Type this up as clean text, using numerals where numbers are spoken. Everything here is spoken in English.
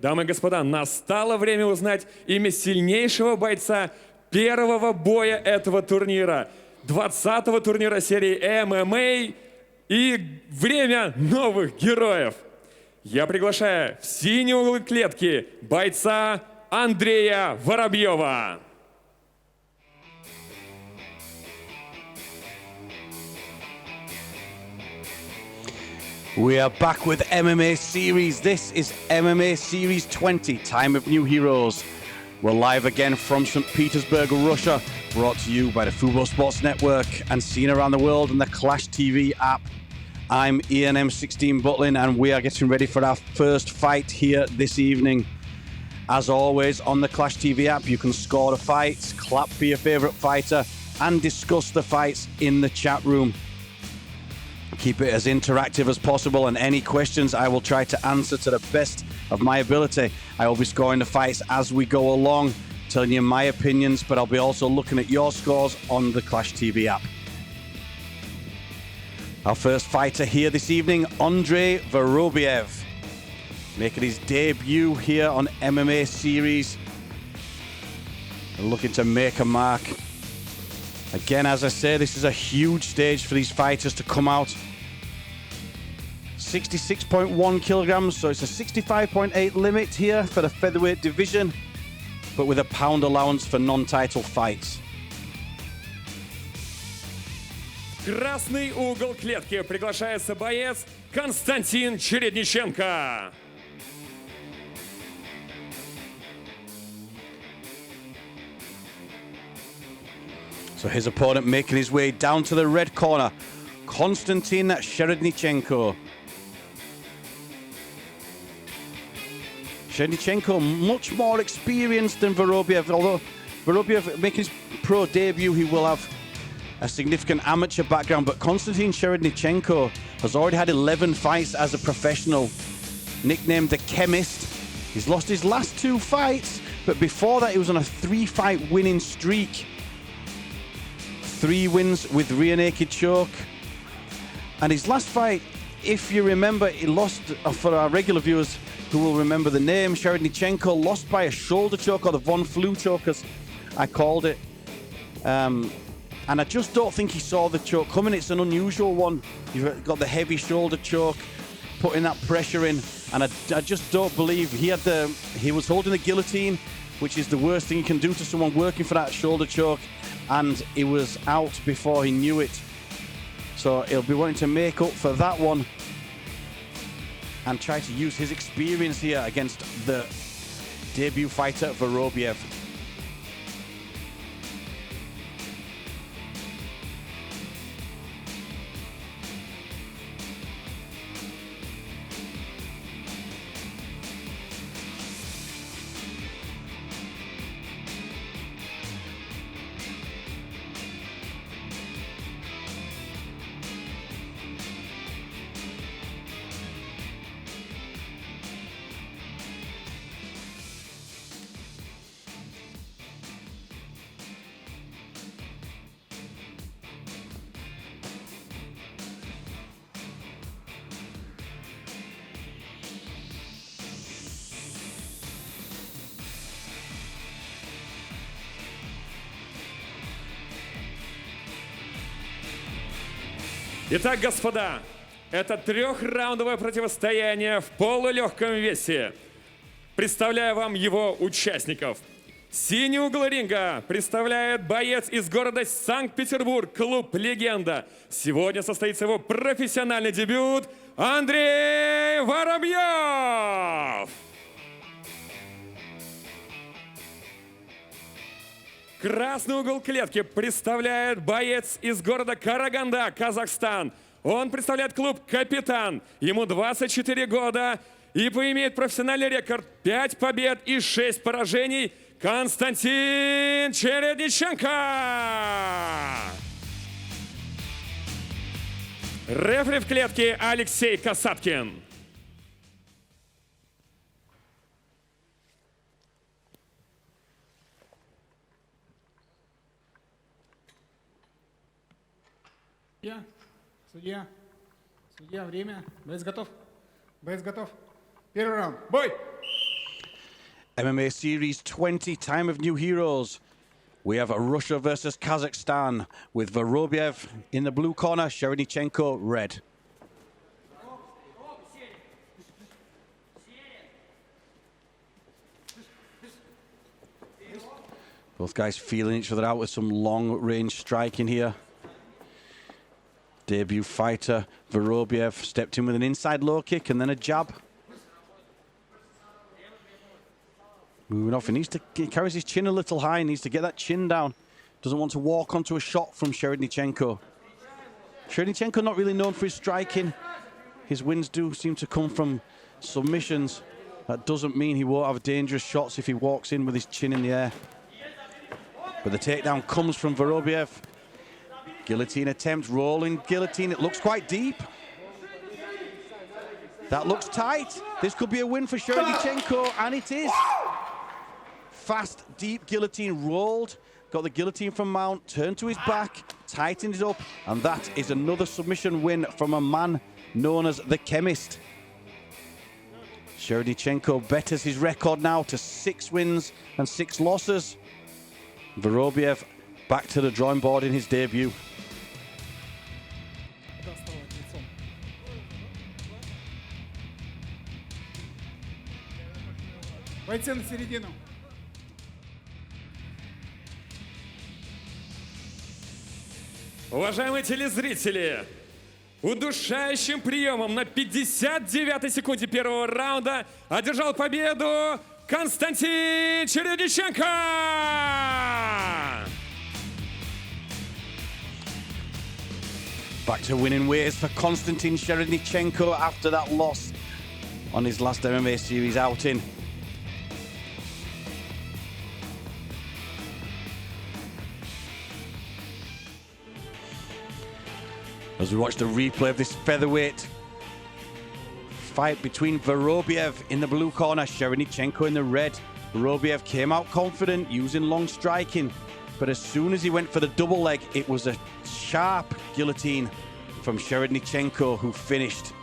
Дамы и господа, настало время узнать имя сильнейшего бойца первого боя этого турнира, 20-го турнира серии ММА и время новых героев. Я приглашаю в синий угол клетки бойца Андрея Воробьёва. We are back with MMA Series. This is MMA Series 20, Time of New Heroes. We're live again from St. Petersburg, Russia, brought to you by the Fubo Sports Network and seen around the world on the Clash TV app. I'm Ian M16 Butlin, and we are getting ready for our first fight here this evening. As always, on the Clash TV app, you can score the fights, clap for your favorite fighter, and discuss the fights in the chat room. Keep it as interactive as possible, and any questions I will try to answer to the best of my ability. I will be scoring the fights as we go along, telling you my opinions, but I'll be also looking at your scores on the Clash TV app. Our first fighter here this evening, Andrey Vorobiev, making his debut here on MMA Series, looking to make a mark. Again, as I say, this is a huge stage for these fighters to come out. 66.1 kilograms, so it's a 65.8 limit here for the featherweight division, but with a pound allowance for non-title fights. Красный угол клетки приглашается боец Константин Чередниченко. So his opponent making his way down to the red corner, Konstantin Cherednichenko. Cherednichenko much more experienced than Vorobiev, although Vorobiev making his pro debut, he will have a significant amateur background, but Konstantin Cherednichenko has already had 11 fights as a professional, nicknamed the Chemist. He's lost his last 2 fights, but before that he was on a 3-fight winning streak. 3 wins with rear naked choke. And his last fight, if you remember, he lost, for our regular viewers who will remember the name, Cherednichenko lost by a shoulder choke, or the Von Flue choke as I called it. And I just don't think he saw the choke coming. It's an unusual one. You've got the heavy shoulder choke, putting that pressure in. And I just don't believe he was holding the guillotine, which is the worst thing you can do to someone working for that shoulder choke. And he was out before he knew it. So he'll be wanting to make up for that one and try to use his experience here against the debut fighter, Vorobiev. Итак, господа, это 3-раундовое противостояние в полулегком весе. Представляю вам его участников. Синий угол ринга представляет боец из города Санкт-Петербург, клуб «Легенда». Сегодня состоится его профессиональный дебют Андрей Воробьёв. Красный угол клетки представляет боец из города Караганда, Казахстан. Он представляет клуб «Капитан». Ему 24 года и имеет профессиональный рекорд 5 побед и 6 поражений. Константин Чередниченко. Рефери в клетке Алексей Касаткин. Судья, время. Боец готов. Боец готов. Первый раунд. Бой! MMA Series 20, Time of New Heroes. We have Russia versus Kazakhstan with Vorobiev in the blue corner, Cherednichenko red. Both guys feeling each other out with some long-range striking here. Debut fighter Vorobiev stepped in with an inside low kick and then a jab. Moving off, he carries his chin a little high, needs to get that chin down. Doesn't want to walk onto a shot from Cherednichenko. Cherednichenko not really known for his striking. His wins do seem to come from submissions. That doesn't mean he won't have dangerous shots if he walks in with his chin in the air. But the takedown comes from Vorobiev. Guillotine attempt, rolling guillotine. It looks quite deep. That looks tight. This could be a win for Cherednichenko, and it is. Fast, deep guillotine rolled. Got the guillotine from mount, turned to his back, tightened it up, and that is another submission win from a man known as the Chemist. Cherednichenko betters his record now to 6 wins and 6 losses. Vorobiev back to the drawing board in his debut. Бойцы на середину. Уважаемые телезрители, удушающим приемом на 59-й секунде первого раунда одержал победу Константин Чередниченко! Back to winning ways for Konstantin Cherednichenko after that loss on his last MMA series outing. As we watch the replay of this featherweight fight between Vorobiev in the blue corner, Cherednichenko in the red. Vorobiev came out confident, using long striking, but as soon as he went for the double leg, it was a sharp guillotine from Cherednichenko, who finished.